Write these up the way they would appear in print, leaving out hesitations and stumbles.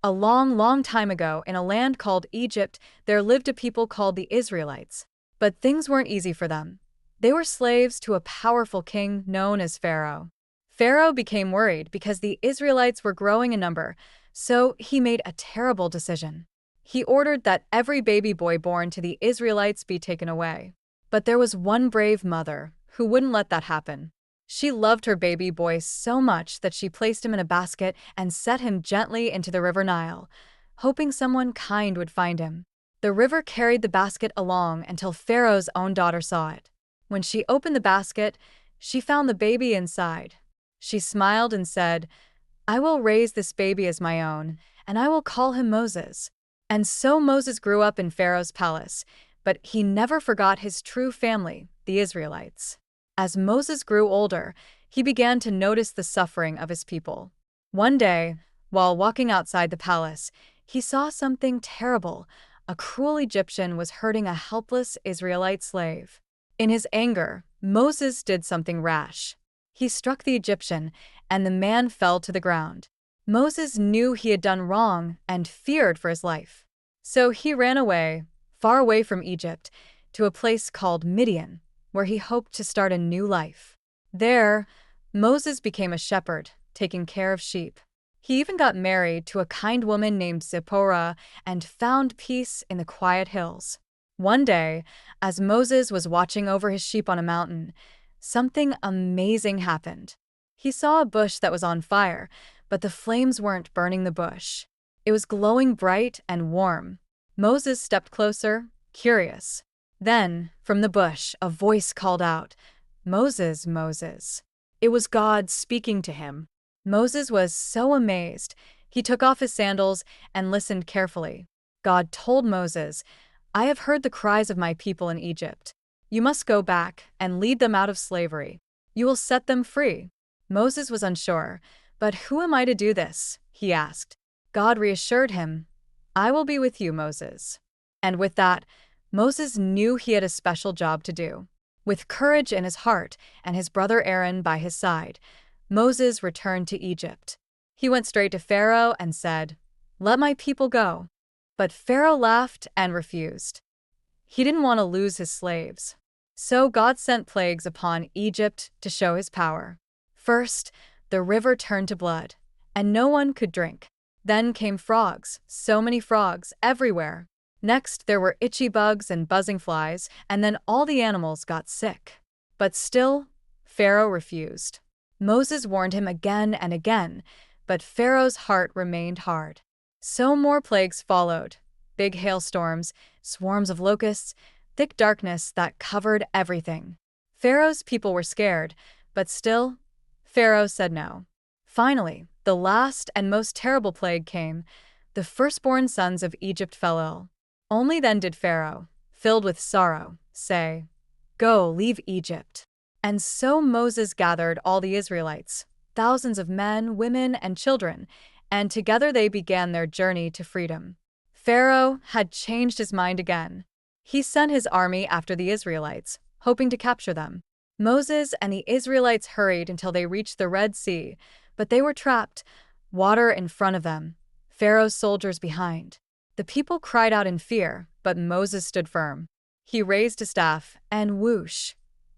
A long, long time ago, in a land called Egypt, there lived a people called the Israelites. But things weren't easy for them. They were slaves to a powerful king known as Pharaoh. Pharaoh became worried because the Israelites were growing in number, so he made a terrible decision. He ordered that every baby boy born to the Israelites be taken away. But there was one brave mother who wouldn't let that happen. She loved her baby boy so much that she placed him in a basket and set him gently into the river Nile, hoping someone kind would find him. The river carried the basket along until Pharaoh's own daughter saw it. When she opened the basket, she found the baby inside. She smiled and said, "I will raise this baby as my own, and I will call him Moses." And so Moses grew up in Pharaoh's palace, but he never forgot his true family, the Israelites. As Moses grew older, he began to notice the suffering of his people. One day, while walking outside the palace, he saw something terrible. A cruel Egyptian was hurting a helpless Israelite slave. In his anger, Moses did something rash. He struck the Egyptian, and the man fell to the ground. Moses knew he had done wrong and feared for his life. So he ran away, far away from Egypt, to a place called Midian, where he hoped to start a new life. There, Moses became a shepherd, taking care of sheep. He even got married to a kind woman named Zipporah and found peace in the quiet hills. One day, as Moses was watching over his sheep on a mountain, something amazing happened. He saw a bush that was on fire, but the flames weren't burning the bush. It was glowing bright and warm. Moses stepped closer, curious. Then, from the bush, a voice called out, "Moses, Moses." It was God speaking to him. Moses was so amazed, he took off his sandals and listened carefully. God told Moses, "I have heard the cries of my people in Egypt. You must go back and lead them out of slavery. You will set them free." Moses was unsure. "But who am I to do this?" he asked. God reassured him, "I will be with you, Moses." And with that, Moses knew he had a special job to do. With courage in his heart and his brother Aaron by his side, Moses returned to Egypt. He went straight to Pharaoh and said, "Let my people go." But Pharaoh laughed and refused. He didn't want to lose his slaves. So God sent plagues upon Egypt to show his power. First, the river turned to blood, and no one could drink. Then came frogs, so many frogs, everywhere. Next, there were itchy bugs and buzzing flies, and then all the animals got sick. But still, Pharaoh refused. Moses warned him again and again, but Pharaoh's heart remained hard. So more plagues followed: big hailstorms, swarms of locusts, thick darkness that covered everything. Pharaoh's people were scared, but still, Pharaoh said no. Finally, the last and most terrible plague came. The firstborn sons of Egypt fell ill. Only then did Pharaoh, filled with sorrow, say, "Go, leave Egypt." And so Moses gathered all the Israelites, thousands of men, women, and children, and together they began their journey to freedom. Pharaoh had changed his mind again. He sent his army after the Israelites, hoping to capture them. Moses and the Israelites hurried until they reached the Red Sea, but they were trapped, water in front of them, Pharaoh's soldiers behind. The people cried out in fear, but Moses stood firm. He raised a staff, and whoosh!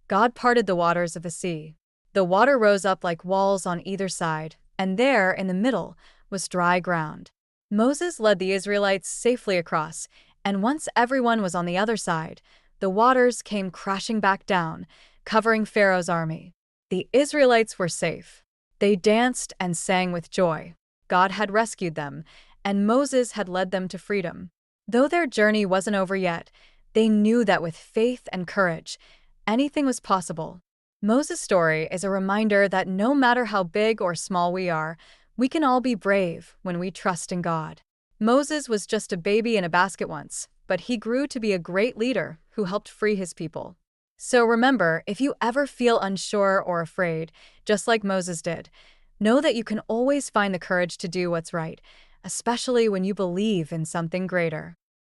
God parted the waters of the sea. The water rose up like walls on either side, and there, in the middle, was dry ground. Moses led the Israelites safely across, and once everyone was on the other side, the waters came crashing back down, covering Pharaoh's army. The Israelites were safe. They danced and sang with joy. God had rescued them, and Moses had led them to freedom. Though their journey wasn't over yet, they knew that with faith and courage, anything was possible. Moses' story is a reminder that no matter how big or small we are, we can all be brave when we trust in God. Moses was just a baby in a basket once, but he grew to be a great leader who helped free his people. So remember, if you ever feel unsure or afraid, just like Moses did, know that you can always find the courage to do what's right, especially when you believe in something greater.